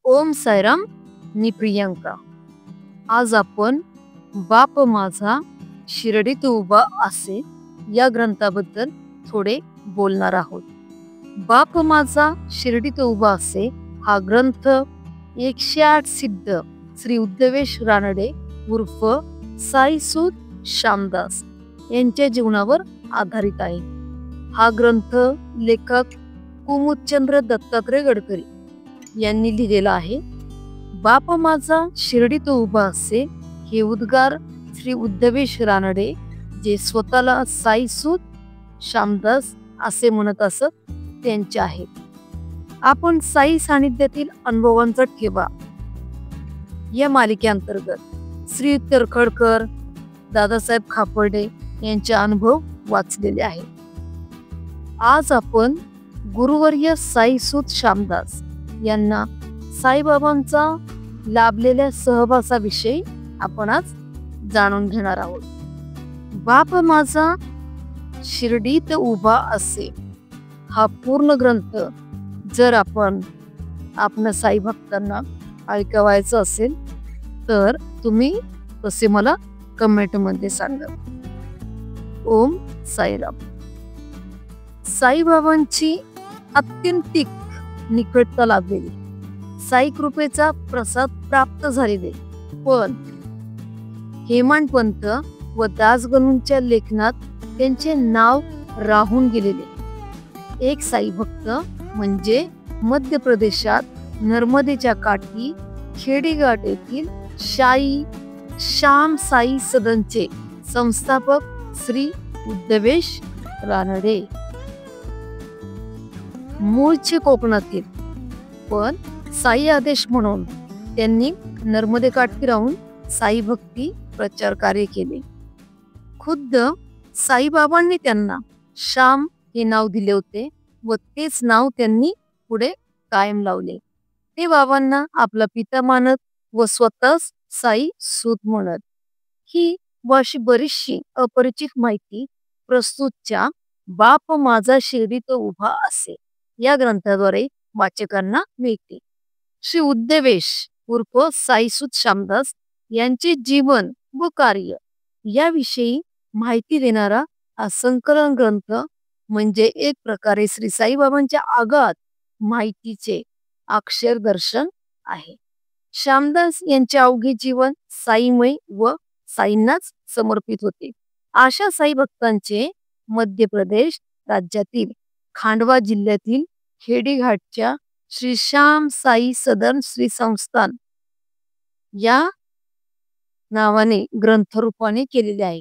ओम साईराम. मी प्रियंका. आज आपण बाप माझा शिर्डीत उभा असे या ग्रंथाबद्दल थोडे बोलणार आहोत. बाप माझा शिर्डीत उभा असे हा ग्रंथ 108 सिद्ध श्री उद्धवेश रानडे उर्फ साईसूत श्यामदास यांच्या जीवनावर आधारित आहे. हा ग्रंथ लेखक कुमुदचंद्र दत्तात्रय गडकरी यांनी लिहिलेला आहे. बाप माझा शिर्डीत उभा असे हे उद्गार श्री उद्धवेश रानडे, जे स्वतःला साईसूत श्यामदास असे म्हणत असत, त्यांचे आहेत. आपण साई सानिध्यातील अनुभवांचा ठेवा या मालिकेअंतर्गत श्री तरखडकर, दादासाहेब खापर्डे यांचे अनुभव वाचलेले आहेत. आज आपण गुरुवर्य साईसूत श्यामदास यांना साईबाबांचा लाभलेल्या सहवासाविषयी आपण आज जाणून घेणार आहोत. बाप माझा शिर्डीत उभा असे हा पूर्ण ग्रंथ जर आपण साई भक्तांना ऐकवायचं असेल तर तुम्ही तसे मला कमेंट मध्ये सांगा. ओम साईराम. साईबाबांची अत्यंतिक निकटता लाभलेली, साई कृपेचा प्रसाद प्राप्त झालेले, पण हेमाडपंत व दासगणूंच्या लेखनात त्यांचे नाव राहून गेलेले एक साई भक्त म्हणजे मध्य प्रदेशात नर्मदेच्या काठी खेडीघाट येथील श्याम साई सदनचे संस्थापक श्री उद्धवेश रानडे. मूळचे कोकणातील, पण साई आदेश म्हणून त्यांनी नर्मदे काठी राहून साई भक्ती प्रचार कार्य केले. खुद्द साईबाबांनी त्यांना श्याम हे नाव दिले होते व तेच नाव त्यांनी पुढे कायम लावले. ते बाबांना आपला पिता मानत व स्वतःच साई सूत म्हणत. ही अशी बरीचशी अपरिचित माहिती प्रस्तुतच्या बाप माझा शिर्डीत उभा असे या ग्रंथाद्वारे वाचकांना मिळते. श्री उद्धवेश उर्फ साईसूत श्यामदास यांचे जीवन व कार्य याविषयी माहिती देणारा हा संकलन ग्रंथ म्हणजे एक प्रकारे श्री साईबाबांच्या आगाध माहितीचे अक्षर दर्शन आहे. श्यामदास यांचे अवघे जीवन साईमय व साईंनाच समर्पित होते. अशा साई भक्तांचे मध्य प्रदेश राज्यातील खांडवा जिल्ह्यातील खेडीघाटच्या श्री श्याम साई सदन श्री संस्थान या नावाने ग्रंथरूपाने केलेले आहे.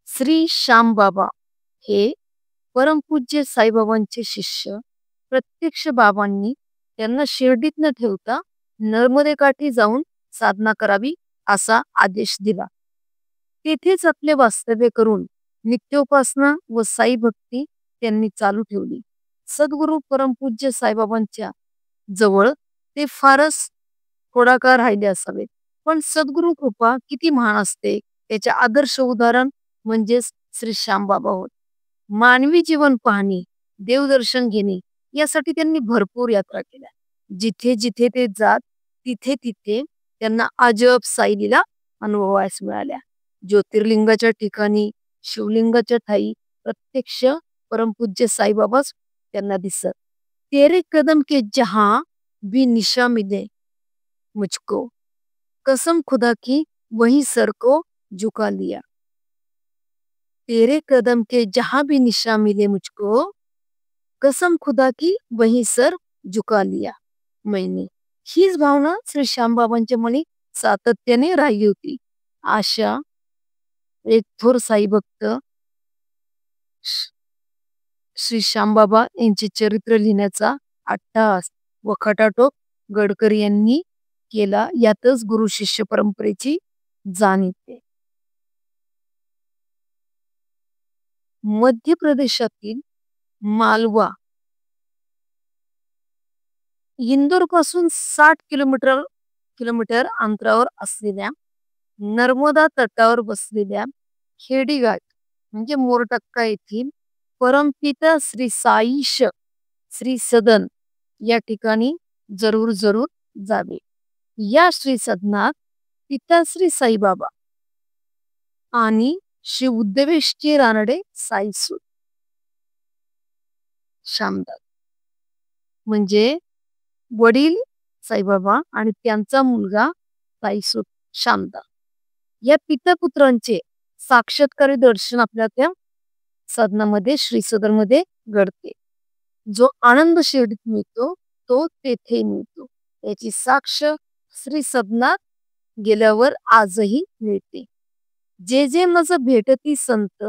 श्री श्याम बाबा हे परमपूज्य साईबाबांचे शिष्य. प्रत्यक्ष बाबांनी त्यांना शिर्डीत न ठेवता नर्मदे काठी जाऊन साधना करावी असा आदेश दिला. तेथेच आपले वास्तव्य करून नित्योपासना व साई भक्ती त्यांनी चालू ठेवली. सद्गुरु परमपूज्य साईबाबांच्या जवळ ते फारच थोडा काळ राहिले असावे, पण सद्गुरु कृपा किती महान असते त्याचे आदर्श उदाहरण म्हणजेच श्री श्याम बाबा होत. मानवी जीवन पाहणे, देवदर्शन घेणे यासाठी त्यांनी भरपूर यात्रा केल्या. जिथे जिथे ते जात तिथे तिथे त्यांना अजब साई लीला अनुभवायस मिळाल्या. ज्योतिर्लिंगाच्या ठिकाणी, शिवलिंगाच्या ठाई प्रत्यक्ष परमपूज्य साईबाबाच त्यांना दिसत. तेरे कदम के जहां भी निशा मिले मुझको, कसम खुदा की वही सर को झुका लिया. तेरे कदम के जहां भी निशा मिले मुझको, कसम खुदा की वही सर झुका लिया मैंने. हीच भावना श्री श्यामबाबांच्या मनी सातत्याने राहिली होती. अशा एक थोर साई भक्त श्री श्यामबाबा यांचे चरित्र लिहिण्याचा अट्टहास व खटाटोप गडकरी यांनी केला. यातच गुरु शिष्य परंपरेची जाण येते. मध्य प्रदेशातील मालवा इंदोर पासून 60 किलोमीटर अंतरावर असलेल्या नर्मदा तटावर बसलेल्या खेडीघाट म्हणजे मोरटक्का येथील परमपिता श्री साईश श्री सदन या ठिकाणी जरूर जरूर जावे. या श्री सदनात पिताश्री साईबाबा आणि श्री उद्धवेशची रानडे साईसूत शामदास म्हणजे वडील साईबाबा आणि त्यांचा मुलगा साईसूत शामदास या पितापुत्रांचे साक्षात्कारी दर्शन आपल्या त्या सदनामध्ये श्री सदनमध्ये घडते. जो आनंद शिर्डीत मिळतो तो तेथे मिळतो. याची साक्ष श्री सदनात गेल्यावर आजही मिळते. जे जे मज भेटती संत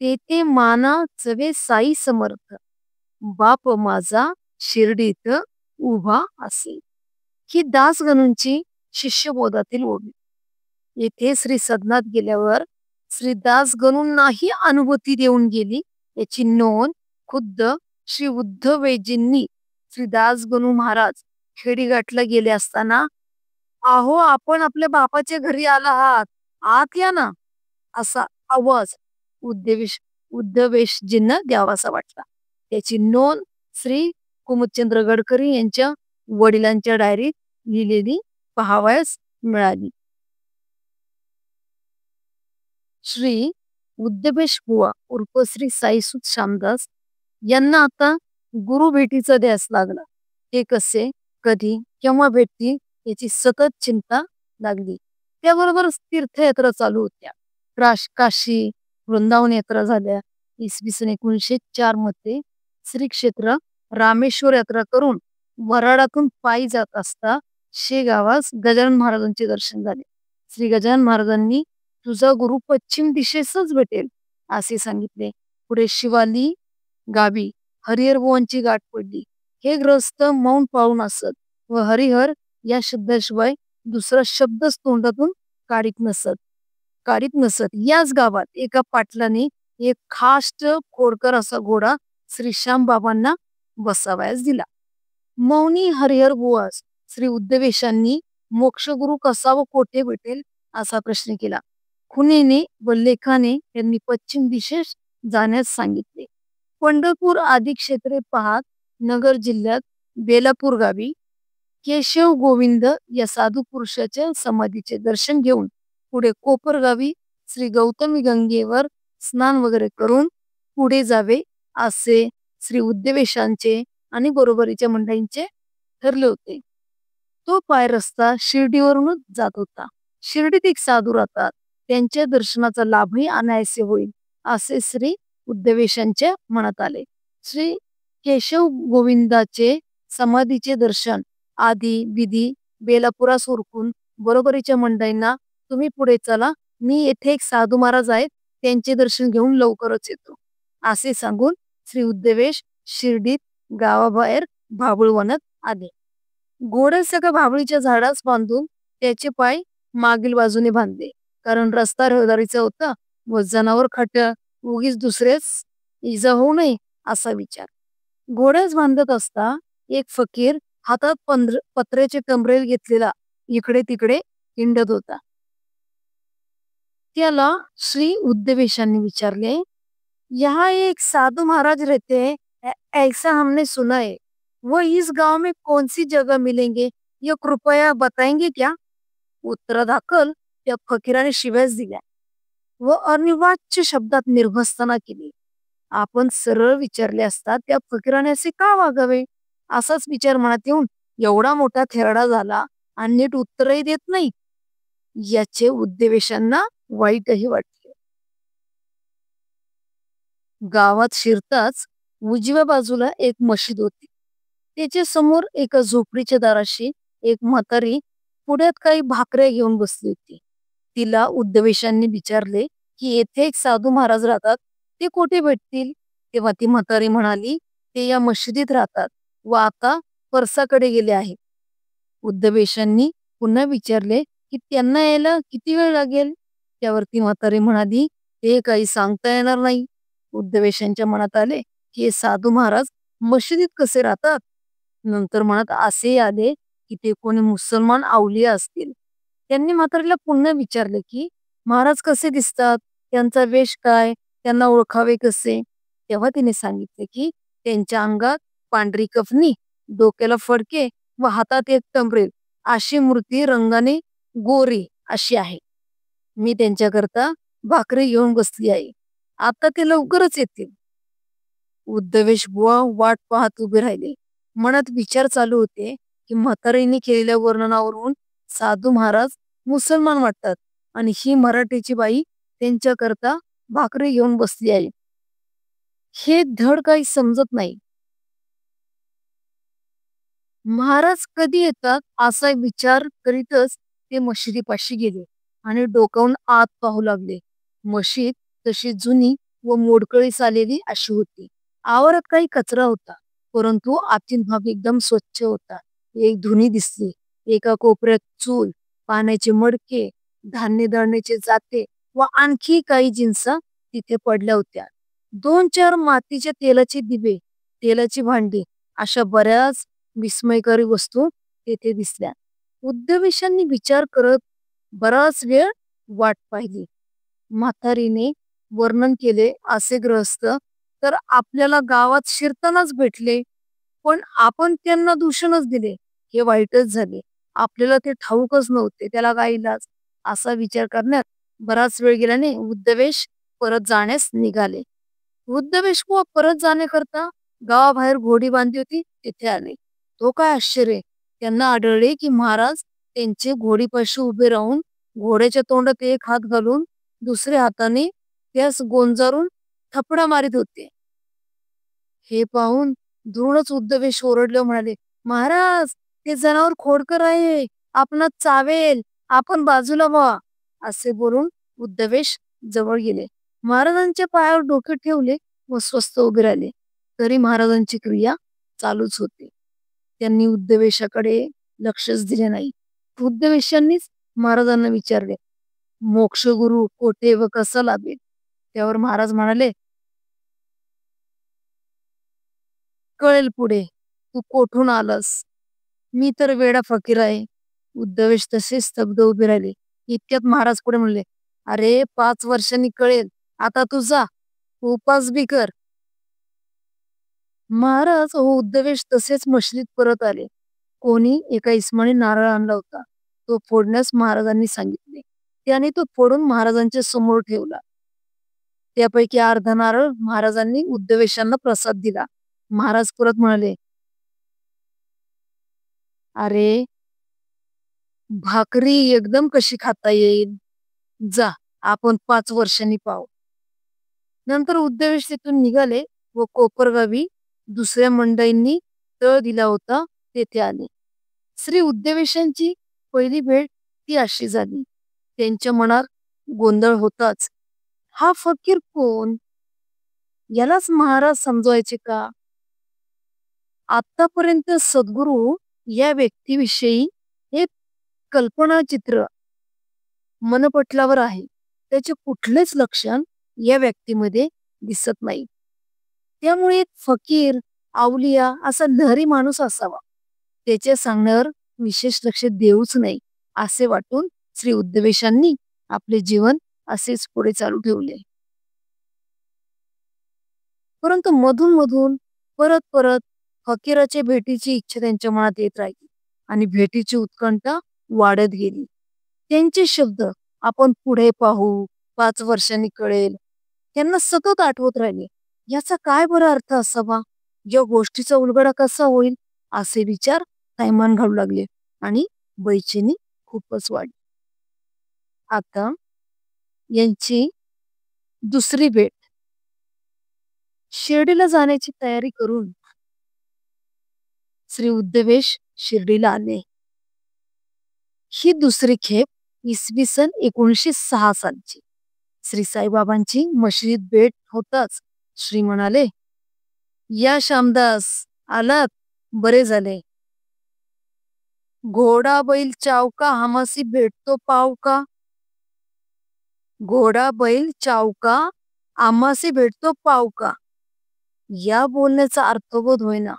ते ते माना चवे साई समर्थ बाप माझा शिर्डीत उभा असे. ही दासगणूंची शिष्यबोधातील ओवी. येथे श्री सदनात गेल्यावर श्री दासगणूंनाही अनुभूती देऊन गेली याची नोंद खुद्द श्री उद्धवजींनी श्री दासगणू महाराज खेडीघाटला गेले असताना "अहो आपण आपल्या बापाच्या घरी आला आहात, आत या ना" असा आवाज उद्धवेशजींना द्यावासा वाटला. त्याची नोंद श्री कुमुदचंद्र गडकरी यांच्या वडिलांच्या डायरीत लिहिलेली पाहावयास मिळाली. श्री उद्धवेश बुवा उर्फ श्री साईसूत शामदास यांना आता गुरु भेटीचा ध्यास लागला. ते कसे, कधी, केव्हा भेटतील याची सतत चिंता लागली. त्याबरोबर तीर्थयात्रा चालू होत्या. काशी वृंदावन यात्रा झाल्या. इसवी सन 1904 मध्ये श्री क्षेत्र रामेश्वर यात्रा करून वराडातून पायी जात असता शेगावास गजानन महाराजांचे दर्शन झाले. श्री गजानन महाराजांनी तुझा गुरु पश्चिम दिशेसच भेटेल असे सांगितले. पुढे शिवाली गावी हरिहरबुवांची गाठ पडली. हे ग्रस्त मौन पाळून असत व हरिहर या शब्दाशिवाय दुसरा शब्दच तोंडातून काढीत नसत. याच गावात एका पाटलाने एक खास्ट खोडकर असा घोडा श्री श्याम बाबांना बसावयास दिला. मौनी हरिहर बुवास श्री उद्धवेशांनी मोक्षगुरु कसा व कोठे भेटेल असा प्रश्न केला. खुनेने व लेखाने यांनी पश्चिम दिशेस जाण्यास सांगितले. पंढरपूर आदी क्षेत्रे पाहत नगर जिल्ह्यात बेलापूर गावी केशव गोविंद या साधू पुरुषाच्या समाधीचे दर्शन घेऊन पुढे कोपर गावी श्री गौतमी गंगेवर स्नान वगैरे करून पुढे जावे असे श्री उद्धवेशांचे आणि बरोबरीच्या मंडळींचे ठरले होते. तो पाय रस्ता शिर्डीवरूनच जात होता. शिर्डीत एक साधू राहतात, त्यांच्या दर्शनाचा लाभही अनायासे होईल असे श्री उद्धवेशांच्या मनात आले. श्री केशव गोविंदाचे समाधीचे दर्शन आदी विधी बेलापुरास उरकून बरोबरीच्या मंडळींना तुम्ही पुढे चला, मी येथे एक साधू महाराज आहेत, त्यांचे दर्शन घेऊन लवकरच येतो असे सांगून श्री उद्धवेश शिर्डीत गावाबाहेर भाबळवनात आले. घोडे सगळं भाबळीच्या झाडास बांधून त्याचे पाय मागील बाजूने बांधले, कारण रस्ता रहदारीचा होता व जनावर खट्या उगीच दुसरेच इजा होऊ नये असा विचार. घोड्यास बांधत असता एक फकीर हातात पत्र्याचे टंबरेल घेतलेला इकडे तिकडे हिंडत होता. त्याला श्री उद्धवेशांनी विचारले, यहाँ एक साधु महाराज रहते हैं, ऐसा हमने सुना है, वो इस गांव में कौन सी जगह मिलेंगे, ये कृपया बताएंगे क्या? उत्तरादाखल त्या फकीराने शिव्याच दिल्या व अनिवाच्य शब्दात निर्भस्तना केली. आपण सरळ विचारले असता त्या फकीराने असे का वागावे असाच विचार मनात येऊन एवढा मोठा थेरडा झाला आणि नीट उत्तरही देत नाही याचे उद्धवेशांना वाईटही वाटले. गावात शिरताच उजव्या बाजूला एक मशीद होती. त्याच्या समोर एका झोपडीच्या दाराशी एक म्हातारी पुढ्यात काही भाकऱ्या घेऊन बसली होती. तिला उद्धवेशांनी विचारले की येथे एक साधू महाराज राहतात, ते कोठे भेटतील? तेव्हा ती म्हातारी म्हणाली, ते या मशिदीत राहतात व आता परसाकडे गेले आहेत. उद्धवेशांनी पुन्हा विचारले की त्यांना यायला किती वेळ लागेल? त्यावरती म्हातारी म्हणाली, ते काही सांगता येणार नाही. उद्धवेशांच्या मनात आले की हे साधू महाराज मशिदीत कसे राहतात. नंतर मनात असे आले की ते कोणी मुसलमान अवलिया असतील. त्यांनी म्हातारीला पुन्हा विचारले की महाराज कसे दिसतात, त्यांचा वेश काय, त्यांना ओळखावे कसे? तेव्हा तिने सांगितले की त्यांच्या अंगात पांढरी कफनी, डोक्याला फडके व हातात एक टंबरेल अशी मूर्ती रंगाने गोरी अशी आहे. मी त्यांच्याकरता भाकरी घेऊन बसली आहे. आता ते लवकरच येतील. उद्धवेश बुवा वाट पाहत उभे राहिले. मनात विचार चालू होते की म्हातारीने केलेल्या वर्णनावरून साधू महाराज मुसलमान वाटतात आणि ही मराठीची बाई त्यांच्याकरता भाकरी घेऊन बसली आहे. हे धड काही समजत नाही. महाराज कधी येतात असा विचार करीतच ते मशिदीपाशी गेले आणि डोकावून आत पाहू लागले. मशीद तशी जुनी व मोडकळीस आलेली अशी होती. आवारात काही कचरा होता, परंतु आतील भाग एकदम स्वच्छ होता. एक धुनी दिसली. एका कोपऱ्यात चूल, पाण्याचे मडके, धान्य दळण्याचे जाते व आणखी काही जिन्सा तिथे पडल्या होत्या. 2-4 मातीच्या तेलाचे दिवे, तेलाची भांडी अशा बऱ्याच विस्मयकारी वस्तू तेथे दिसल्या. उद्धवेशांनी विचार करत बराच वेळ वाट पाहिली. म्हातारीने वर्णन केले असे ग्रहस्थ तर आपल्याला गावात शिरतानाच भेटले, पण आपण त्यांना दूषणच दिले. हे वाईटच झाले. आपल्याला ते ठाऊकच नव्हते, त्याला काय इलाज असा विचार करण्यात बराच वेळ गेल्याने उद्धवेश परत जाण्यास निघाले. उद्धवेश परत जाण्याकरता गावाबाहेर घोडी बांधली होती तिथे आले. तो काय आश्चर्य, त्यांना आढळले की महाराज त्यांचे घोडीपाशी उभे राहून घोड्याच्या तोंडात एक हात घालून दुसऱ्या हाताने त्यास गोंजारून थपडा मारित होते. हे पाहून द्रोणच उद्धवेश ओरडले म्हणाले, महाराज ते जनावर खोडकर आहे, आपणास चावेल, आपण बाजूला व्हा. असे बोलून उद्धवेश जवळ गेले. महाराजांच्या पायावर डोके ठेवले व स्वस्थ उभे राहिले. तरी महाराजांची क्रिया चालूच होती. त्यांनी उद्धवेशाकडे लक्षच दिले नाही. उद्धवेशांनीच महाराजांना विचारले, मोक्षगुरु कोठे व कसा लाभेल? त्यावर महाराज म्हणाले, कळेल पुढे, तू कोठून आलास? मी तर वेडा फकीर आहे. उद्धवेश तसे स्तब्ध उभे राहिले. इतक्यात महाराज पुढे म्हणले, अरे 5 वर्षांनी कळेल, आता तू जा, उपास बी कर. महाराज व उद्धवेश तसेच मशलीत परत आले. कोणी एका इस्माने नारळ आणला होता, तो फोडण्यास महाराजांनी सांगितले. त्याने तो फोडून महाराजांच्या समोर ठेवला. त्यापैकी अर्धा नारळ महाराजांनी उद्धवेशांना प्रसाद दिला. महाराज परत म्हणाले, अरे भाकरी एकदम कशी खाता येईल? जा, आपण 5 वर्षांनी पाहू. नंतर उद्धवेश तिथून निघाले व कोपरगावी दुसऱ्या मंडळींनी तळ दिला होता तेथे आले. श्री उद्धवेशांची पहिली भेट ती अशी झाली. त्यांच्या मनात गोंधळ होताच. हा फकीर कोण? यालाच महाराज समजवायचे का? आतापर्यंत सद्गुरू या व्यक्तीविषयी एक कल्पनाचित्र मनपटलावर आहे. त्याचे कुठलेच लक्षण या व्यक्तीमध्ये दिसत नाही. त्यामुळे एक फकीर, अवलिया असा लहरी माणूस असावा. त्याच्या सांगण्यावर विशेष लक्ष देऊच नाही असे वाटून श्री उद्धवेशांनी आपले जीवन असेच पुढे चालू ठेवले. परंतु मधून मधून परत परत फकीराच्या भेटीची इच्छा त्यांच्या मनात येत राहिली आणि भेटीची उत्कंठा वाढत गेली. त्यांचे शब्द, आपण पुढे पाहू, 5 वर्षांनी कळेल, त्यांना सतत आठवत राहिले. याचा काय बरा अर्थ असावा? या गोष्टीचा उलगडा कसा होईल? असे विचार थैमान घालू लागले आणि बैचेनी खूपच वाढली. आता यांची दुसरी भेट. शिर्डीला जाण्याची तयारी करून श्री उद्धवेश शिर्डीला आले. ही दुसरी खेप इसवी सन 1906 सालची. श्री साईबाबांची मशिदीत भेट होताच श्री म्हणाले, या श्यामदास, आलात, बरे झाले. घोडा बैल चावका आम्हासी भेटतो पाव का? घोडा बैल चावका आम्हासी भेटतो पाव का? या बोलण्याचा अर्थबोध होईना.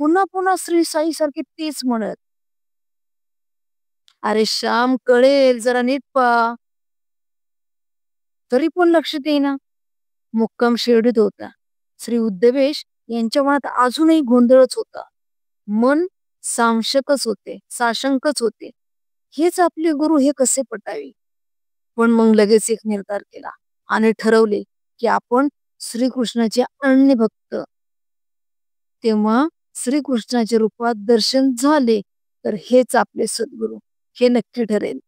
पुन्हा पुन्हा श्री साई सारखे तेच म्हणत. अरे श्याम, कळेल, जरा नीट पहा. तरी पण लक्ष देईना. मुक्काम शिर्डीत होता. श्री उद्धवेश यांच्या मनात अजूनही गोंधळच होता. मन साशंकच होते. हेच आपले गुरु हे कसे पटावे. पण मग लगेच एक निर्धार केला आणि ठरवले की आपण श्रीकृष्णाचे अनन्य भक्त. तेव्हा श्रीकृष्णाच्या रूपात दर्शन झाले तर हेच आपले सद्गुरू हे नक्की ठरेल.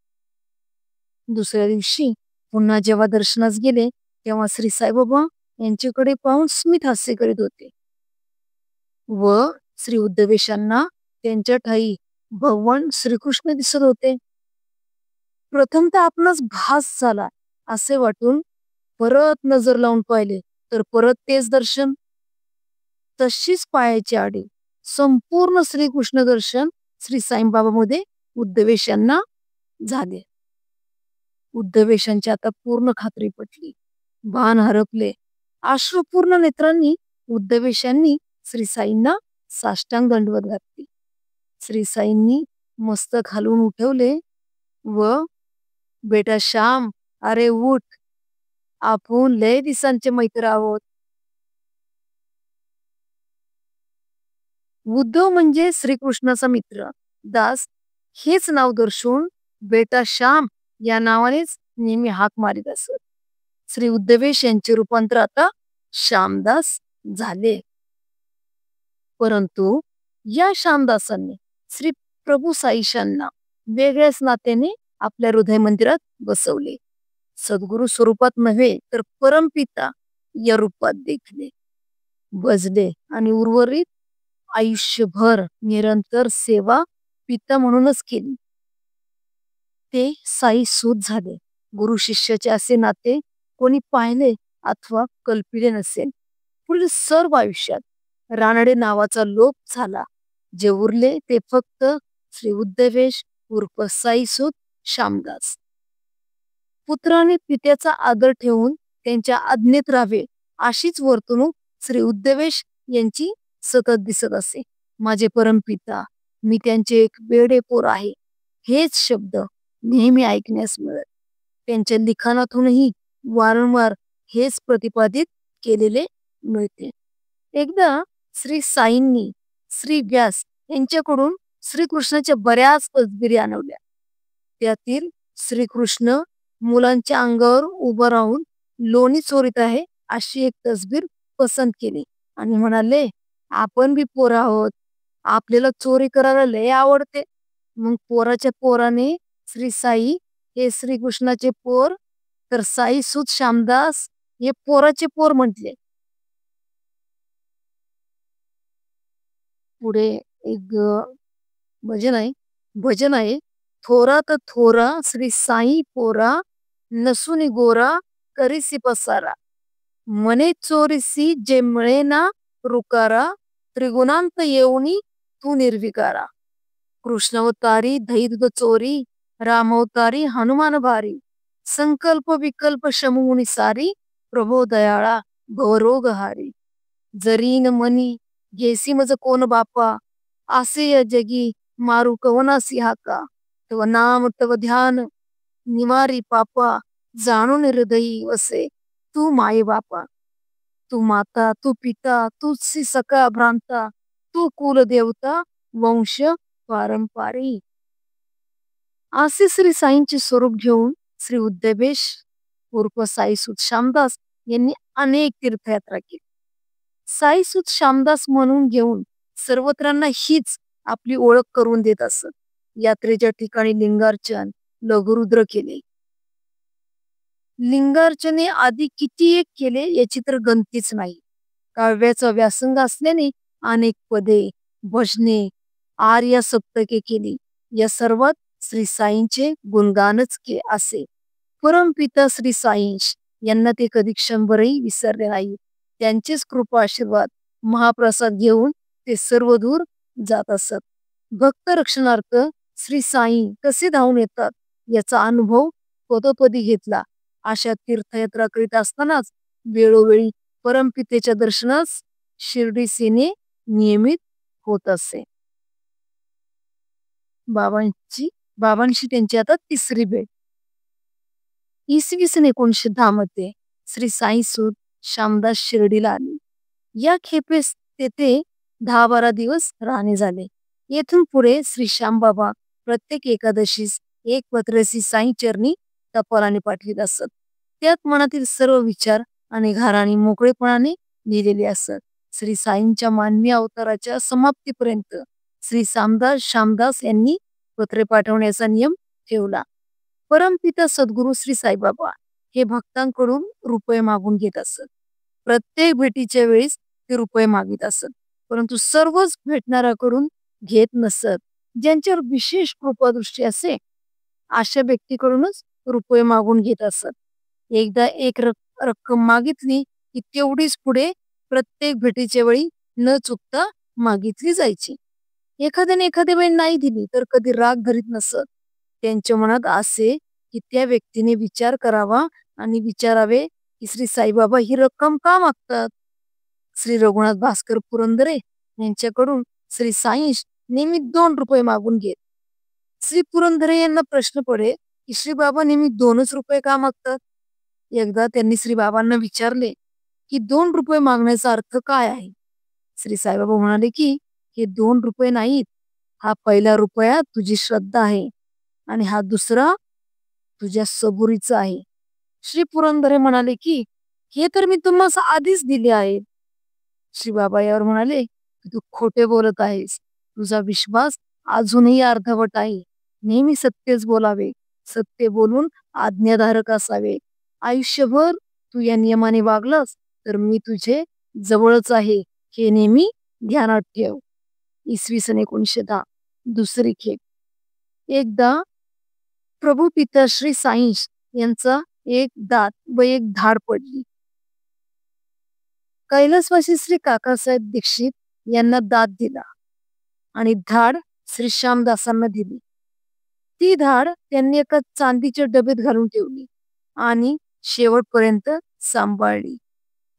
दुसऱ्या दिवशी पुन्हा जेव्हा दर्शनास गेले तेव्हा श्री साईबाबा यांच्याकडे पाहून स्मित हास्य करीत होते व श्री उद्धवेशांना त्यांच्या ठाई भगवान श्रीकृष्ण दिसत होते. प्रथमतः आपणास भास झाला असे वाटून परत नजर लावून पाहिले तर परत तेच दर्शन. तशीच पायाची आडी संपूर्ण श्रीकृष्ण दर्शन श्री साईबाबा मध्ये उद्धवेश यांना झाले. उद्धवेशांची आता पूर्ण खात्री पटली. भान हरपले. अश्रुपूर्ण नेत्रांनी उद्धवेशांनी श्री साईंना साष्टांग दंडवत घातली. श्री साईंनी मस्तक हलवून उठवले व बेटा श्याम, अरे उठ, आपण लय दिसांचे मैत्र आहोत. उद्धव म्हणजे श्रीकृष्णाचा मित्र. दास हेच नाव दर्शवून बेटा श्याम या नावानेच नेहमी हाक मारित असत. श्री उद्धवेश यांचे रूपांतर आता श्यामदास झाले. परंतु या श्यामदासांनी श्री प्रभू साईशांना वेगळ्याच नात्याने आपल्या हृदय मंदिरात बसवले. सद्गुरु स्वरूपात नव्हे तर परमपिता या रूपात देखले, बजले आणि उर्वरित आयुष्यभर निरंतर सेवा पिता म्हणूनच केली. ते साई सूत झाले. गुरु शिष्याचे असे नाते कोणी पाहिले अथवा कल्पिले नसेल. पुढील सर्व आयुष्यात रानडे नावाचा लोप झाला. जे उरले ते फक्त श्री उद्धवेश उर्फ साई सूत श्यामदास. पुत्राने पित्याचा आदर ठेवून त्यांच्या आज्ञेत राहावे अशीच वर्तणूक श्री उद्धवेश यांची सतत दिसत असे. माझे परमपिता, मी त्यांचे एक वेडे पोर आहे, हेच शब्द नेहमी ऐकण्यास मिळत. त्यांच्या लिखाणातूनही वारंवार हेच प्रतिपादित केलेले मिळते. एकदा श्री साईंनी श्री व्यास यांच्याकडून श्रीकृष्णाच्या बऱ्याच तसबिरी आणवल्या. त्यातील श्रीकृष्ण मुलांच्या अंगावर उभं राहून लोणी चोरीत आहे अशी एक तसबीर पसंत केली आणि म्हणाले, आपण बी पोर आहोत, आपल्याला चोरी करायला लय आवडते. मग पोराच्या पोराने श्री साई हे श्रीकृष्णाचे पोर तर साई सूत श्यामदास हे पोराचे पोर म्हटले. पुढे एक भजन आहे. थोरा तर थोरा श्री साई पोरा, नसुनी गोरा करीसी पसारा, मने चोरीसी जे मिळे ना रुकारा, त्रिगुणांत येऊनी तू निर्विकारा. कृष्णावतारी दहीदुध चोरी, रामावतारी हनुमान भारी, संकल्प विकल्प शमुनी सारी, प्रभो दयाळा भवरोग हारी. जरीन मनी घेसी मज कोण बापा, आसे या जगी मारू कवनासी हाका. तव नाम तव ध्यान निवारी पापा, जाणून हृदयी वसे तू माई बापा. तू माता, तू पिता, तूची सका भ्रांता, तू कुलदेवता वंश पारंपारी. असे श्री साईंचे स्वरूप घेऊन श्री उद्धवेश उर्फ साईसूत श्यामदास यांनी अनेक तीर्थयात्रा केली. साईसूत श्यामदास म्हणून घेऊन सर्वत्रांना हीच आपली ओळख करून देत असत. यात्रेच्या ठिकाणी लिंगार्चन, लघुरुद्र केले. लिंगार्चने आधी किती एक केले याची तर गंतीच नाही. काव्याचा व्यासंग असल्याने अनेक पदे, भजने, आर्या सप्तके केली. या सर्वात श्री साईंचे गुणगानच असे. परमपिता श्री साईंश यांना ते कधी क्षणभरही विसरले नाही. त्यांचेच कृपा आशीर्वाद महाप्रसाद घेऊन ते सर्व दूर जात असत. भक्त रक्षणार्थ श्री साई कसे धावून येतात याचा अनुभव पदोपदी घेतला. अशा तीर्थयात्रा करीत असतानाच वेळोवेळी परमपितेच्या दर्शनास शिर्डी येणे नियमित होत असे. बाबांशी त्यांची आता तिसरी भेट. इसवी सन 1910 मध्ये श्री साई सूत श्यामदास शिर्डीला आले. या खेपेस तेथे 10-12 दिवस राहणे झाले. येथून पुढे श्री श्यामबाबा प्रत्येक एकादशीस एक पत्र श्री साई चरणी टपालाने पाठवित असत. त्यात मनातील सर्व विचार आणि घराणी मोकळेपणाने लिहिलेले असत. श्री साईंच्या मानवी अवताराच्या समाप्तीपर्यंत श्री श्यामदास यांनी पत्रे पाठवण्याचा नियम ठेवला. परमपिता सद्गुरू श्री साईबाबा हे भक्तांकडून रुपये मागून घेत असत. प्रत्येक भेटीच्या वेळेस ते रुपये मागित असत, परंतु सर्वच भेटणाऱ्याकडून घेत नसत. ज्यांच्यावर विशेष कृपादृष्टी असे अशा व्यक्तीकडूनच रुपये मागून घेत असत. एकदा एक रक्कम मागितली की तेवढीच पुढे प्रत्येक भेटीच्या वेळी न चुकता मागितली जायची. एखाद्याने एखाद्या वेळी नाही दिली तर कधी राग धरीत नसत. त्यांच्या मनात असे की त्या व्यक्तीने विचार करावा आणि विचारावे की श्री साईबाबा ही रक्कम का मागतात. श्री रघुनाथ भास्कर पुरंदरे यांच्याकडून श्री साईंश नेहमी 2 रुपये मागून घेत. श्री पुरंदरे यांना प्रश्न पडे की श्री बाबा नेहमी 2च रुपये का मागतात. एकदा त्यांनी श्री बाबांना विचारले की 2 रुपये मागण्याचा अर्थ काय आहे. श्री साईबाबा म्हणाले की हे 2 रुपये नाहीत, हा पहिला रुपया तुझी श्रद्धा आहे आणि हा दुसरा तुझ्या सबुरीचा आहे. श्री पुरंदरे म्हणाले की हे तर मी तुम्हाला आधीच दिले आहे. श्री बाबा यावर म्हणाले की तू खोटे बोलत आहेस, तुझा विश्वास अजूनही अर्धवट आहे. नेहमी सत्यच बोलावे, सत्य बोलून आज्ञाधारक असावे. आयुष्यभर तू या नियमाने वागलास तर मी तुझे जवळच आहे हे नेहमी ध्यानात ठेव. इसवी सन 1910 दुसरी खेप. एकदा प्रभू पिता श्री साईंश यांचा एक दात व एक धाड पडली. कैलासवासी श्री काकासाहेब दीक्षित यांना दात दिला आणि धाड श्री श्यामदासांना दिली. ती धाड त्यांनी एका चांदीच्या डबेत घालून ठेवली आणि शेवटपर्यंत सांभाळली.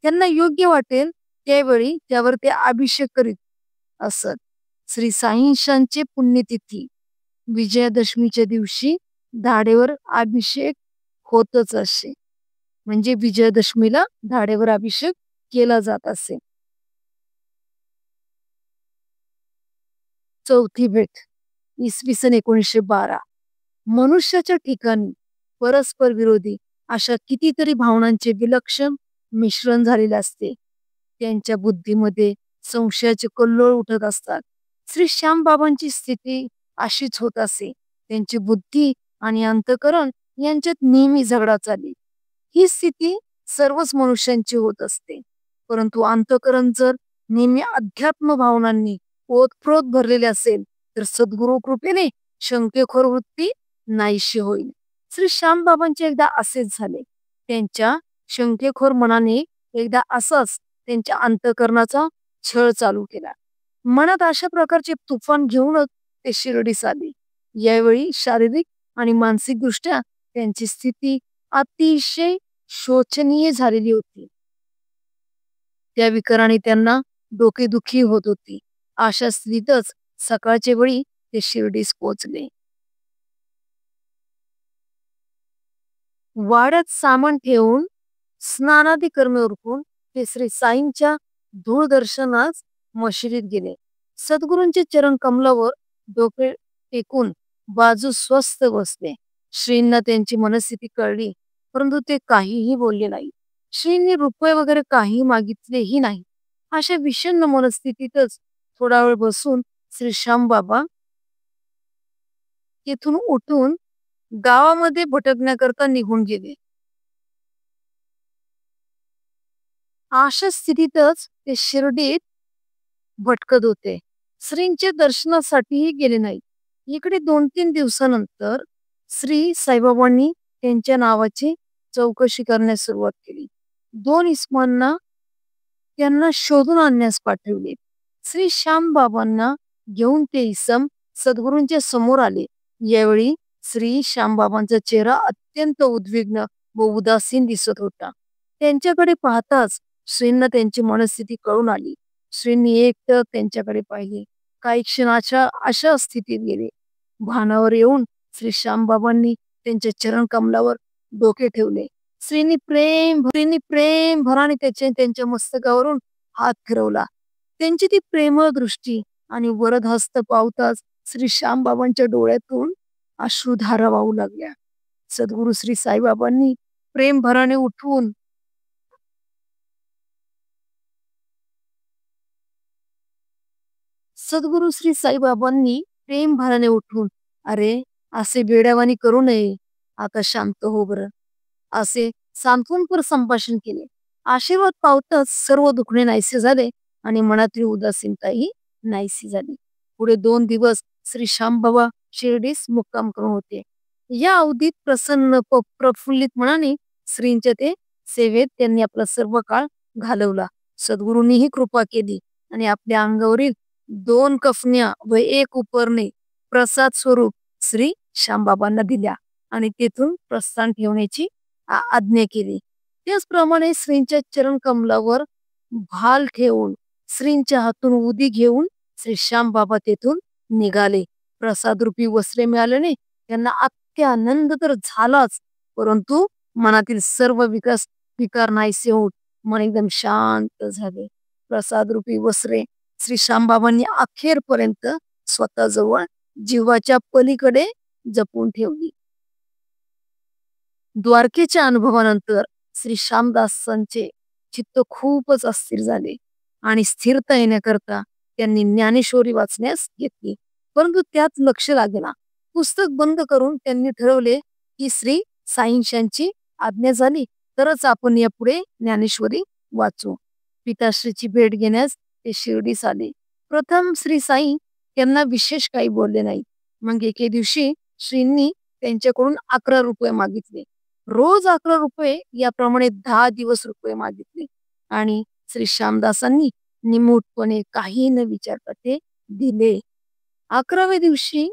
त्यांना योग्य वाटेल त्यावेळी त्यावर ते अभिषेक करीत असत. श्री साईंशांची पुण्यतिथी विजयादशमीच्या दिवशी धाडेवर अभिषेक होतच असे. म्हणजे विजयादशमीला धाडेवर अभिषेक केला जात असे. चौथी भेट इसवी सन 1912. मनुष्याच्या ठिकाणी परस्पर विरोधी अशा कितीतरी भावनांचे विलक्षण मिश्रण झालेले असते. त्यांच्या बुद्धीमध्ये संशयाचे कल्लोळ उठत असतात. श्री श्यामबाबांची स्थिती अशीच होत असे. त्यांची बुद्धी आणि अंतःकरण यांच्यात नेहमी झगडा चाले. ही स्थिती सर्वच मनुष्यांची होत असते, परंतु अंतःकरण जर नेहमी अध्यात्म भावनांनी ओतप्रोत भरलेले असेल तर सद्गुरु कृपेने शंकेखोर वृत्ती नाहीशी होईल. श्री श्यामबाबांचे एकदा असेच झाले. त्यांच्या शंकेखोर मनाने एकदा असाच त्यांच्या अंतःकरणाचा छळ चालू केला. मनात अशा प्रकारचे तुफान घेऊनच ते शिर्डीस आले. यावेळी शारीरिक आणि मानसिक दृष्ट्या त्यांची स्थिती अतिशय शोचनीय झालेली होती. त्या विकाराने त्यांना डोकेदुखी होत होती. अशा स्थितीतच सकाळच्या वेळी ते शिर्डीस पोहोचले. वाड्यात सामान ठेवून स्नानादी कर्मे उरकून ते श्री साईंच्या दूरदर्शनास मशिदीत गेले. सद्गुरूंचे चरण कमलावर डोके टेकून बाजू स्वस्थ बसले. श्रींना त्यांची मनस्थिती कळली, परंतु ते काहीही बोलले नाही. श्रींनी रुपये वगैरे काही मागितलेही नाही. अशा विषण्ण मनस्थितीतच थोडा वेळ बसून श्री श्यामबाबा तिथून उठून गावामध्ये भटकण्याकरता निघून गेले. अशा स्थितीतच ते शिर्डीत भटकत होते. श्रींच्या दर्शनासाठीही गेले नाही. इकडे 2-3 दिवसानंतर श्री साईबाबांनी त्यांच्या नावाची चौकशी करण्यास सुरुवात केली. 2 इसमांना त्यांना शोधून आणण्यास पाठवले. श्री श्यामबाबांना घेऊन ते इसम सद्गुरूंच्या समोर आले. यावेळी श्री श्यामबाबांचा चेहरा अत्यंत उद्विग्न व उदासीन दिसत होता. त्यांच्याकडे पाहताच श्रींना त्यांची मनस्थिती कळून आली. श्रींनी एकटक त्यांच्याकडे पाहिले. काही क्षणाच्या अशा स्थितीत गेले. भानावर येऊन श्री श्यामबाबांनी त्यांच्या चरण कमलावर डोके ठेवले. श्रीनी प्रेम भराने त्यांच्या मस्तकावरून हात फिरवला. त्यांची ती प्रेमळ दृष्टी आणि वरद हस्त पावताच श्री श्यामबाबांच्या डोळ्यातून अश्रुधारा वाहू लागल्या. सद्गुरु श्री साईबाबांनी प्रेम भराने उठवून सद्गुरु श्री साईबाबांनी प्रेम भराने उठवून, "अरे, असे बेड्यावानी करू नये. आता शांत हो बरं." असे सांत्वनपर संभाषण केले. आशीर्वाद पावताच सर्व दुखणे नाहीसे झाले आणि मनातील उदासीनताही नाहीसी झाली. पुढे 2 दिवस श्री श्यामबाबा शिर्डीस मुक्काम करून होते. या अवधीत प्रसन्न प्रफुल्लित मनाने श्रींच्या ते सेवेत त्यांनी आपला सर्व काळ घालवला. सद्गुरूंनीही कृपा केली आणि आपल्या अंगावरील 2 कफन्या व 1 उपरणे प्रसाद स्वरूप श्री श्यामबाबांना दिल्या आणि तेथून प्रस्थान ठेवण्याची आज्ञा केली. त्याचप्रमाणे श्रींच्या चरण कमलावर भाल ठेवून श्रींच्या हातून उदी घेऊन श्री श्यामबाबा तेथून निघाले. प्रसादरूपी वस्त्रे मिळाल्याने त्यांना अत्यानंद तर झालाच, परंतु मनातील सर्व विकार नाहीसे होत मन एकदम शांत झाले. प्रसादरूपी वस्त्रे श्री श्यामबाबांनी अखेरपर्यंत स्वतःजवळ जीवाच्या पलीकडे जपून ठेवली. द्वारकेच्या अनुभवानंतर श्री श्यामदासांचे चित्त खूपच अस्थिर झाले आणि स्थिरता येण्याकरता त्यांनी ज्ञानेश्वरी वाचण्यास घेतली, परंतु त्यात लक्ष लागेना. पुस्तक बंद करून त्यांनी ठरवले की श्री साईंशांची आज्ञा झाली तरच आपण यापुढे ज्ञानेश्वरी वाचू. पिताश्रीची भेट घेण्यास ते शिर्डीस आले. प्रथम श्री साई त्यांना विशेष काही बोलले नाही. मग एके दिवशी श्रींनी त्यांच्याकडून 11 रुपये मागितले. रोज 11 रुपये याप्रमाणे 10 दिवस रुपये मागितले आणि श्री श्यामदासांनी निमूटपणे काही न विचारता ते दिले. 11व्या दिवशी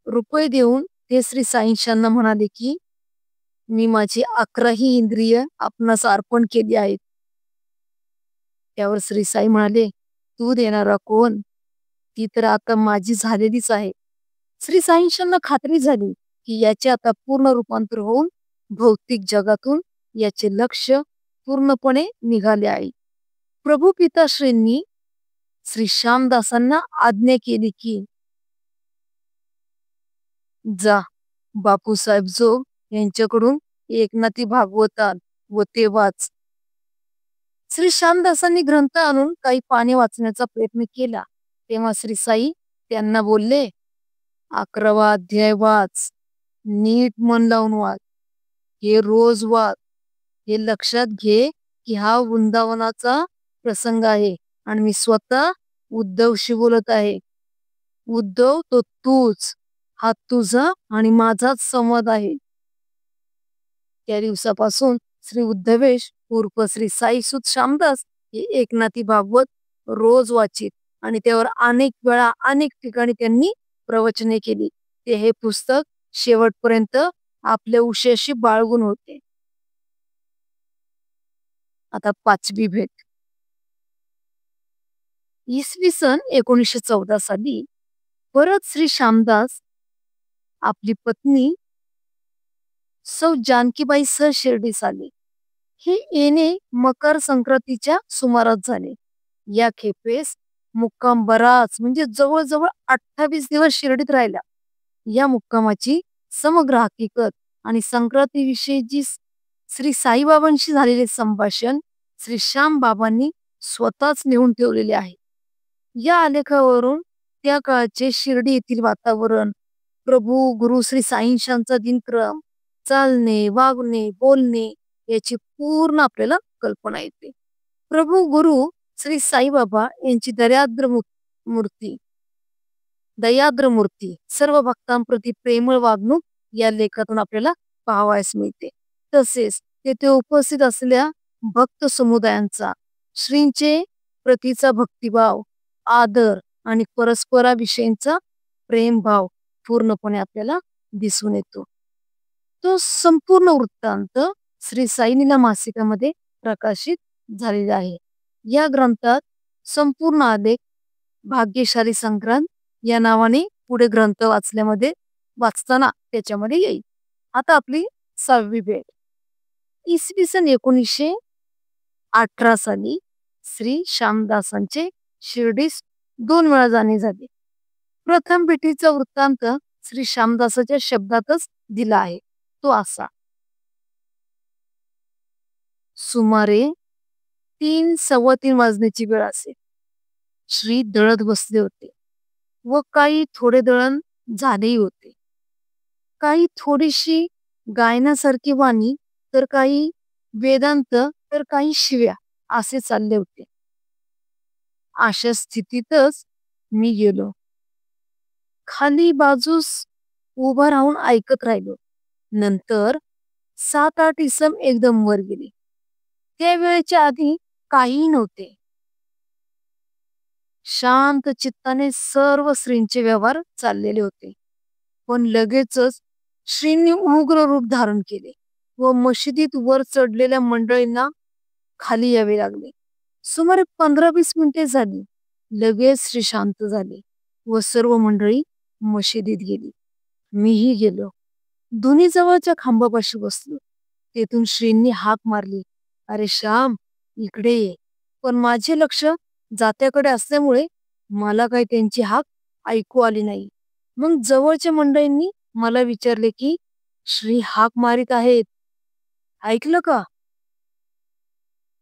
रुपये देऊन ते श्री साईंशांना म्हणाले की मी माझी 11ही इंद्रिय आपणास अर्पण केली आहेत. त्यावर श्री साई म्हणाले, तू देणारा कोण? ती तर आता माझी झालेलीच आहे. श्री साईंशांना खात्री झाली की याचे आता पूर्ण रूपांतर होऊन भौतिक जगातून याचे लक्ष पूर्णपणे निघाले आहे. प्रभू पिताश्रींनी श्री श्यामदासांना आज्ञा केली की जा बापूसाहेब जोग यांच्याकडून एकनाथी भागवतात व ते वाच. श्री श्यामदासांनी ग्रंथ आणून काही पाने वाचण्याचा प्रयत्न केला तेव्हा श्री साई त्यांना बोलले, 11वा अध्याय वाच, नीट मन लावून वाच, हे रोज वाच. हे लक्षात घे की हा वृंदावनाचा प्रसंग आहे आणि मी स्वतः उद्धवशी बोलत आहे. उद्धव तो तूच, हा तुझा आणि माझाच संवाद आहे. त्या दिवसापासून श्री उद्धवेश उर्फ श्री साईसुत श्यामदास हे एकनाथी भागवत रोज वाचित आणि त्यावर अनेक वेळा अनेक ठिकाणी त्यांनी प्रवचने केली. ते हे पुस्तक शेवटपर्यंत आपल्या उशाशी बाळगून होते. आता 5वी भेट. इसवी सन 1914 साली परत श्री श्यामदास आपली पत्नी सौ जानकीबाई सह शिर्डीस आले. हे येणे मकर संक्रांतीच्या सुमारास झाले. या खेपेस मुक्काम बराच म्हणजे जवळजवळ 28 दिवस शिर्डीत राहिला. या मुक्कामाची समग्र हकीकत आणि संक्रांतीविषयी जी श्री साईबाबांशी झालेले संभाषण श्री श्यामबाबांनी स्वतःच लिहून ठेवलेले आहे. या आलेखावरून त्या काळचे शिर्डी येथील वातावरण, प्रभू गुरु श्री साईंशांचा दिनक्रम, चालणे, वागणे, बोलणे याची पूर्ण आपल्याला कल्पना येते. प्रभू गुरु श्री साईबाबा यांची दयाद्र मूर्ती सर्व भक्तांप्रती प्रेमळ वागणूक या लेखातून आपल्याला पाहावयास मिळते. तसेच तेथे उपस्थित असलेल्या भक्त समुदायांचा श्रींचे प्रतीचा भक्तिभाव, आदर आणि परस्पराविषयींचा प्रेमभाव पूर्णपणे आपल्याला दिसून येतो. तो संपूर्ण वृत्तांत श्री साईलीला मासिकामध्ये प्रकाशित झालेला आहे. या ग्रंथात संपूर्ण आलेख भाग्यशाली संक्रांत या नावाने पुढे ग्रंथ वाचताना त्याच्यामध्ये येईल. आता आपली 6वी भेट. इसवी सन 1918 साली श्री श्यामदासांचे शिर्डीस 2 वेळा जाणे झाले. प्रथम भेटीचा वृत्तांत श्री श्यामदासाच्या शब्दातच दिला आहे. तो असा: सुमारे 3:15 वाजण्याची वेळ असेल. श्री दळत बसले होते व काही थोडे दळण झालेही होते. काही थोडीशी गायनासारखी वाणी, तर काही वेदांत, तर काही शिव्या असे चालले होते. अशा स्थितीतच मी गेलो. खाली बाजूस उभा राहून ऐकत राहिलो. नंतर 7-8 इसम एकदम वर गेले. त्या वेळेच्या आधी काहीही नव्हते. शांत चित्ताने सर्व श्रींचे व्यवहार चाललेले होते. पण लगेचच श्रींनी उग्र रूप धारण केले व मशिदीत वर चढलेल्या मंडळींना खाली यावे लागले. सुमारे 15-20 मिनिटे झाली. लगेच श्री शांत झाले व सर्व मंडळी मशिदीत गेली. मीही गेलो. दोन्ही जवळच्या खांबापाशी बसलो. तेथून श्रींनी हाक मारली, "अरे श्याम, इकडे ये." पण माझे लक्ष जात्याकडे असल्यामुळे मला काही त्यांची हाक ऐकू आली नाही. मग जवळच्या मंडळींनी मला विचारले की श्री हाक मारित आहेत, ऐकलं का?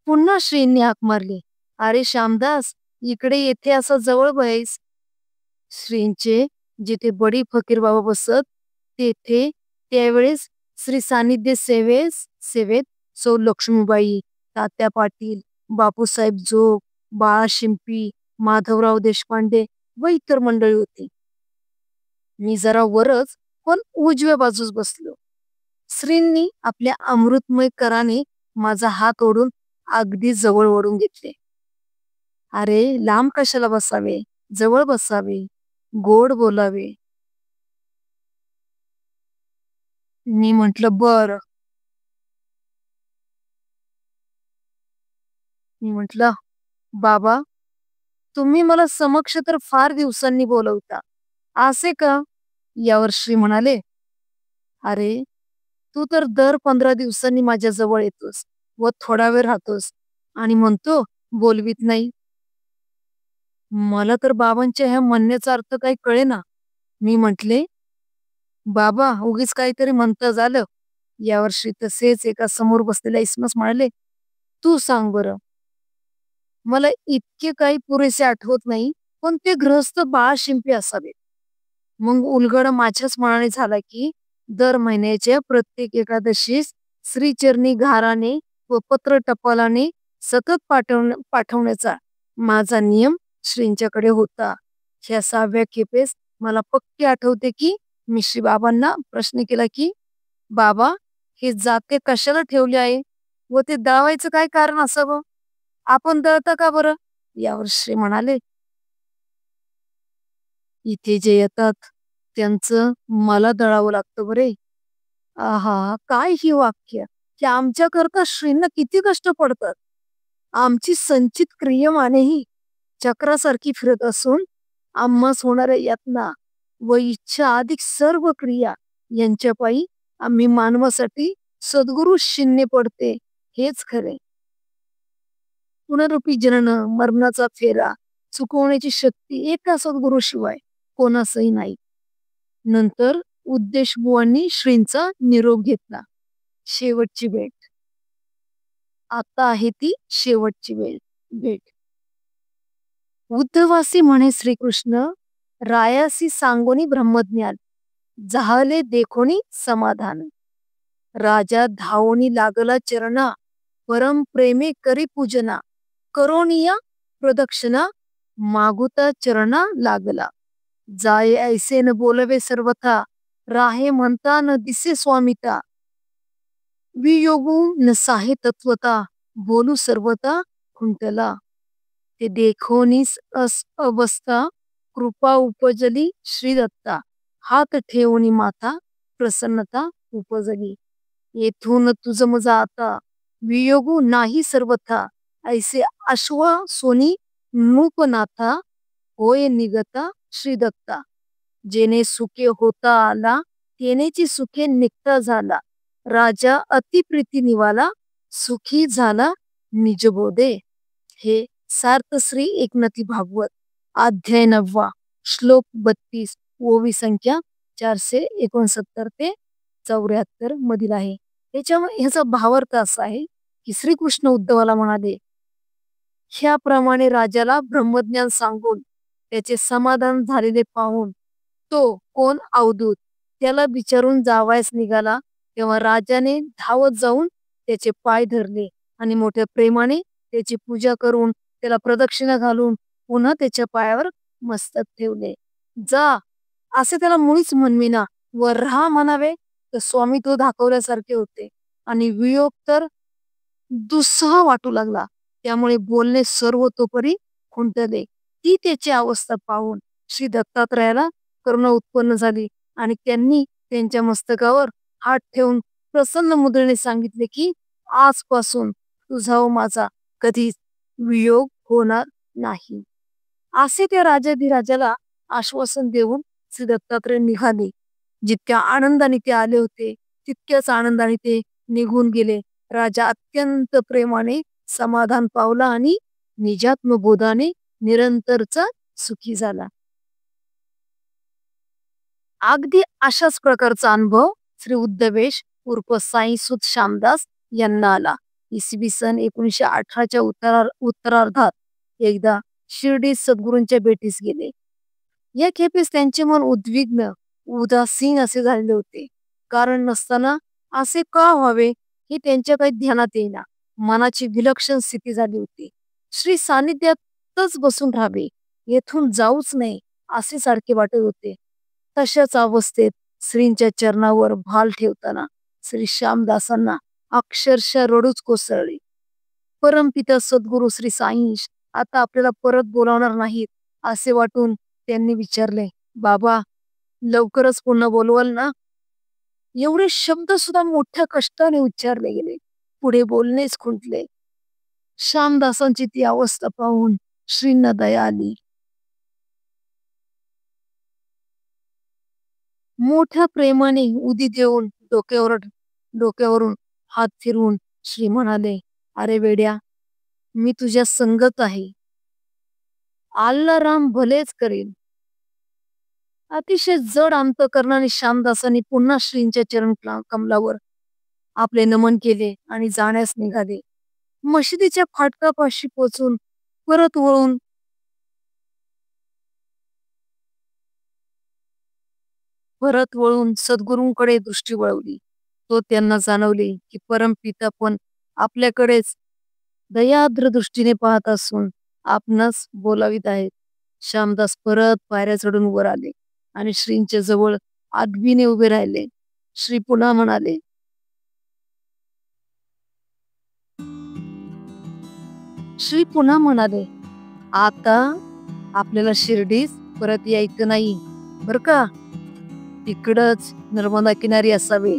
पुन्हा श्रींनी हाक मारली, "अरे श्यामदास, इकडे येथे असं जवळ बैस." श्रींचे जिथे बडी फकीर बाबा बसत तेथे त्यावेळेस श्री सानिध्य सेवेत सौ लक्ष्मीबाई, तात्या पाटील, बापूसाहेब जोग, बाळा शिंपी, माधवराव देशपांडे व इतर मंडळी होती. मी जरा वरच पण उजव्या बाजूस बसलो. श्रींनी आपल्या अमृतमय कराने माझा हात ओढून अगदी जवळ ओढून घेतले. "अरे लांब कशाला बसावे, जवळ बसावे, गोड बोलावे." मी म्हटलं, "बर." मी म्हटलं, "बाबा, तुम्ही मला समक्ष तर फार दिवसांनी बोलवता, असे का?" यावर श्री म्हणाले, "अरे, तू तर दर 15 दिवसांनी माझ्या जवळ येतोस व थोडा वेळ राहतोस आणि म्हणतो बोलवीत नाही." मला तर बाबांच्या ह्या म्हणण्याचा अर्थ काही कळेना. मी म्हटले, "बाबा, उगीच काहीतरी म्हणता झालं." यावर श्री तसेच एका समोर बसलेल्या इसमास म्हणाले, "तू सांग बरं." मला इतके काही पुरेसे आठवत नाही, पण ते गृहस्थ बाळा शिंपी असावेत. मग उलगडा माझ्याच मनाने झाला की दर महिन्याच्या प्रत्येक एकादशीस श्रीचरणी घाराने व पत्र टपालाने सतत पाठवण्याचा माझा नियम श्रींच्याकडे होता. ह्या 6व्या खेपेस मला पक्के आठवते की मी श्री बाबांना प्रश्न केला की, "बाबा, हे जाते कशाला ठेवले आहे व ते दळावायचं काय कारण असावं? आपण दळता का बरं?" यावर श्री म्हणाले, "इथे जे येतात त्यांचं मला दळावं लागतं बरे." आहा, काय ही वाक्य! की आमच्याकरता श्रींना किती कष्ट पडतात. आमची संचित क्रियमानेही चक्रासारखी फिरत असून आम्हास होणाऱ्या यातना व इच्छा अधिक सर्व क्रिया यांच्या पायी आम्ही मानवासाठी सद्गुरु शिन्ने पडते, हेच खरे. पुनरुपी जनन मरणाचा फेरा चुकवण्याची शक्ती एका सद्गुरूशिवाय कोणासही नाही. नंतर उद्देश बुवांनी श्रींचा निरोप घेतला. शेवटची भेट. आता आहे ती शेवटची भेट. उद्धवासी म्हणे श्रीकृष्ण, "रायासी सांगोनी ब्रह्मज्ञान, जाहले देखोनी समाधान." राजा धावोनी लागला चरणा, परम प्रेमे करी पूजना. करोनिया प्रदक्षिणा, मागुता चरणा लागला. जाय ऐसे न बोलवे सर्वथा, राहे म्हणता न दिसे स्वामिता. वियोगू न साहे तत्वता, बोलू सर्वता खुंटला. ते देखोनीस अवस्था, कृपा उपजली श्रीदत्ता. हात ठेवूनी माता, प्रसन्नता उपजली. येथून तुझ मज आता, वियोगू नाही सर्वथा. ऐसे आश्वासोनी नूपनाथा, होय निगता श्रीदत्ता. जेणे सुखे होता आला, तेनेची सुखे निघता झाला. राजा अतिप्रीती निवाला, सुखी झाला निजबोधे. हे सार्थ श्री एकनती भागवत अध्याय 9 श्लोक 32 ओवी संख्या 469 ते 74 मधील आहे. ह्याचा भावार्थ असा आहे की श्रीकृष्ण उद्धवाला म्हणाले, ह्याप्रमाणे राजाला ब्रह्मज्ञान सांगून त्याचे समाधान झालेले पाहून तो कोण अवधूत त्याला विचारून जावयास निघाला, तेव्हा राजाने धावत जाऊन त्याचे पाय धरले आणि मोठ्या प्रेमाने त्याची पूजा करून त्याला प्रदक्षिणा घालून पुन्हा त्याच्या पायावर मस्तक ठेवले. जा असे त्याला मुळीच म्हणविना व राहा म्हणावे तर स्वामित्व दाखवल्यासारखे होते आणि वियोग तर दुस्सह वाटू लागला. त्यामुळे बोलणे सर्वतोपरी खुंटले. ती त्याची अवस्था पाहून श्री दत्तात्रयाला करुणा उत्पन्न झाली आणि त्यांनी त्यांच्या मस्तकावर हात ठेवून प्रसन्न मुद्रेने सांगितले की आजपासून तुझा व माझा कधीच वियोग होणार नाही. असे त्या राजाधिराजाला आश्वासन देऊन श्री दत्तात्रय निघाले. जितक्या आनंदाने ते आले होते तितक्याच आनंदाने ते निघून गेले. राजा अत्यंत प्रेमाने समाधान पावला आणि निजात्मबोधाने निरंतरचा सुखी झाला. अगदी अशाच प्रकारचा अनुभव श्री उद्धवेश उर्फ साईसूत श्यामदास यांना आला. इसवी सन 1918च्या उत्तरार्धात एकदा शिर्डी सद्गुरूंच्या भेटीस गेले. या खेपेस त्यांचे मन उद्विग्न उदासीन असे झालेले होते. कारण नसताना असे का व्हावे हे त्यांच्या काही ध्यानात येईना. मनाची विलक्षण स्थिती झाली होती. श्री सानिध्यातच बसून राहावे, येथून जाऊच नये असे सारखे वाटत होते. तशाच अवस्थेत श्रींच्या चरणावर भाल ठेवताना श्री श्यामदासांना अक्षरशः रडूच कोसळली. परमपिता सद्गुरू श्री साईंश आता आपल्याला परत बोलावणार नाहीत असे वाटून त्यांनी विचारले, बाबा लवकरच पुन्हा बोलवाल ना? एवढे शब्द सुद्धा मोठ्या कष्टाने उच्चारले गेले. पुढे बोलणेच खुंटले. श्यामदासांची ती अवस्था पाहून श्रींना दया आली. मोठ्या प्रेमाने उदी देऊन डोक्यावरून हात फिरवून श्री म्हणाले, अरे वेड्या, मी तुझ्या संगत आहे. आल्ला राम भलेच करेल. अतिशय जड अंतकरणाने श्यामदासांनी पुन्हा श्रींच्या चरण कमलावर आपले नमन केले आणि जाण्यास निघाले. मशिदीच्या फाटकापाशी पोचून परत वळून सद्गुरूंकडे दृष्टी वळवली. तो त्यांना जाणवले की परमपिता पण आपल्याकडेच दयाद्र दृष्टीने पाहत असून आपणास बोलावित आहेत. श्यामदास परत पायऱ्या चढून वर आले आणि श्रींच्या जवळ आदबीने उभे राहिले. श्री पुन्हा म्हणाले, आता आपल्याला शिर्डीस परत यायचं नाही बर का. तिकडच नर्मदा किनारी असावे.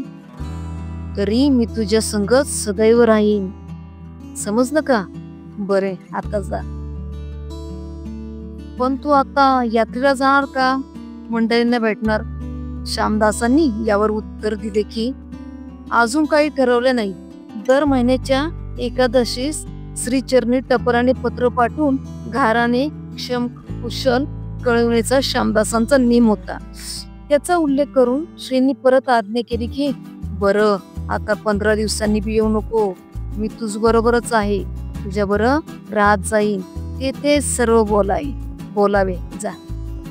तरी मी तुझ्या संगत सदैव राहीन. समजलं का? बरे आता जा. पण तू आता यात्रेला जाणार का? मंडळींना भेटणार? श्यामदासांनी यावर उत्तर दिले की अजून काही ठरवले नाही. दर महिन्याच्या एकादशीस श्रीचरणी टपराने पत्र पाठवून घाराने क्षम कुशल कळवण्याचा श्यामदासांचा नियम होता. त्याचा उल्लेख करून श्रींनी परत आज्ञा केली की बरं आता 15 दिवसांनी बी येऊ नको. मी तुझ बरोबरच आहे. तुझ्या बरोबर राहत जाईन. तेथे सर्व बोलावे. जा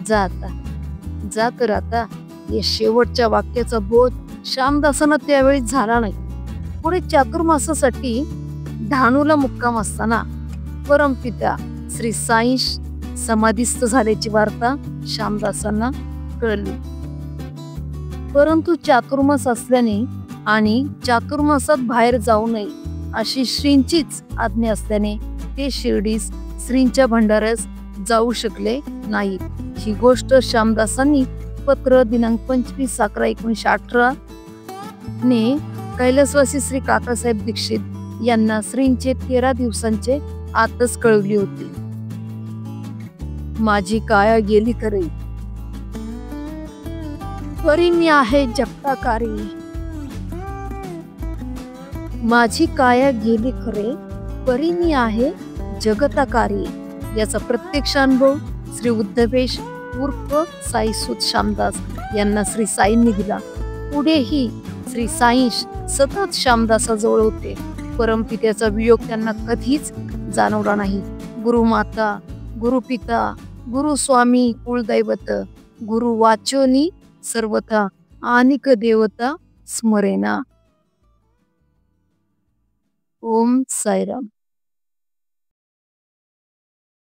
जा आता जा. तर आता या शेवटच्या वाक्याचा बोध श्यामदासांना त्यावेळी झाला नाही. पुढे चातुर्मासासाठी डहाणूला मुक्काम असताना परमपिता श्री साईंश समाधीस्थ झाल्याची वार्ता श्यामदासांना कळली. परंतु चातुर्मास असल्याने आणि चातुर्मासात बाहेर जाऊ नये अशी श्रींचीच आज्ञा असल्याने ते शिर्डीस श्रींच्या भंडाऱ्यास जाऊ शकले नाहीत. ही गोष्ट श्यामदासांनी पत्र दिनांक 25/11/1918 ने कैलासवासी श्री काकासाहेब दीक्षित यांना श्रींचे 13 दिवसांचे आतच कळवली होती. माझी काया गेली खरे, परी मी आहे जपताकारी. माझी काया गेली खरे, परीनी आहे जगताकारी. याचा प्रत्यक्ष अनुभव श्री उद्धवेश उर्फ साई सुत श्यामदास यांना श्री साईंनी दिला. पुढेही श्री साई सतत श्यामदासाजवळ होते. परमपित्याचा वियोग त्यांना कधीच जाणवला नाही. गुरुमाता, गुरुपिता, गुरुस्वामी कुलदैवत, गुरु वाचोनी सर्वथा आनिक देवता स्मरेना. ओम साईराम.